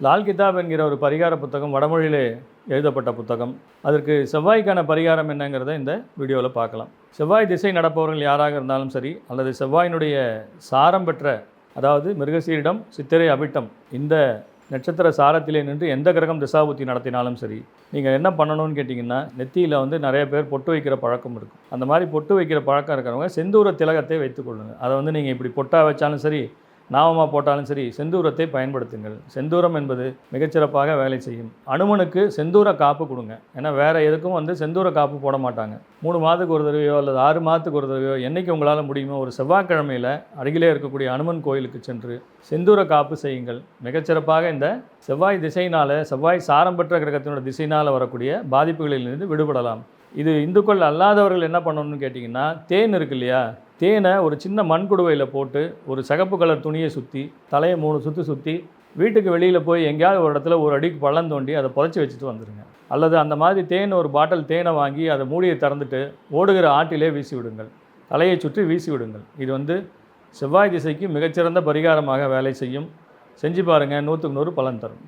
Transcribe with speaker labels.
Speaker 1: லால் கிதாப் என்கிற ஒரு பரிகார புத்தகம் வடமொழியிலே எழுதப்பட்ட புத்தகம். அதற்கு செவ்வாய்க்கான பரிகாரம் என்னங்கிறத இந்த வீடியோவில் பார்க்கலாம். செவ்வாய் திசை நடப்பவர்கள் யாராக இருந்தாலும் சரி, அல்லது செவ்வாயினுடைய சாரம் பெற்ற, அதாவது மிருகசீரிடம், சித்திரை, அவிட்டம் இந்த நட்சத்திர சாரத்திலே நின்று எந்த கிரகம் திசாபுத்தி நடத்தினாலும் சரி, நீங்கள் என்ன பண்ணணும்னு கேட்டிங்கன்னா, நெத்தியில் நிறைய பேர் பொட்டு வைக்கிற பழக்கம் இருக்கும். அந்த மாதிரி பொட்டு வைக்கிற பழக்கம் இருக்கிறவங்க செந்தூர திலகத்தை வைத்துக்கொள்ளுங்கள். அதை நீங்கள் இப்படி பொட்டாக வச்சாலும் சரி, நாமமாக போட்டாலும் சரி, செந்தூரத்தை பயன்படுத்துங்கள். செந்தூரம் என்பது மிகச்சிறப்பாக வேலை செய்யும். அனுமனுக்கு செந்தூர காப்பு கொடுங்க. ஏன்னா வேறு எதுக்கும் செந்தூர காப்பு போட மாட்டாங்க. 3 மாதத்துக்கு ஒரு தடவையோ அல்லது 6 மாதத்துக்கு ஒரு தடவையோ என்றைக்கு உங்களால் முடியுமோ ஒரு செவ்வாய்க்கிழமையில் அருகிலே இருக்கக்கூடிய அனுமன் கோயிலுக்கு சென்று செந்தூர காப்பு செய்யுங்கள். மிகச்சிறப்பாக இந்த செவ்வாய் திசையினால், செவ்வாய் சாரம் பெற்ற கிரகத்தினோட திசையினால் வரக்கூடிய பாதிப்புகளிலிருந்து விடுபடலாம். இது இந்துக்கள் அல்லாதவர்கள் என்ன பண்ணணும்னு கேட்டிங்கன்னா, தேன் இருக்கு இல்லையா, தேனை ஒரு சின்ன மண் குடுவையில் போட்டு ஒரு சிகப்பு கலர் துணியை சுற்றி தலையை 3 சுற்று சுற்றி வீட்டுக்கு வெளியில் போய் எங்கேயாவது ஒரு இடத்துல ஒரு அடிக்கு பள்ளம் தோண்டி அதை புதைச்சி வச்சுட்டு வந்துடுங்க. அல்லது அந்த மாதிரி தேன் ஒரு பாட்டில் தேனை வாங்கி அதை மூடியை திறந்துட்டு ஓடுகிற ஆட்டிலே வீசி விடுங்கள். தலையை சுற்றி வீசி விடுங்கள். இது செவ்வாய் திசைக்கு மிகச்சிறந்த பரிகாரமாக வேலை செய்யும். செஞ்சு பாருங்கள், 100க்கு 100 பலன் தரும்.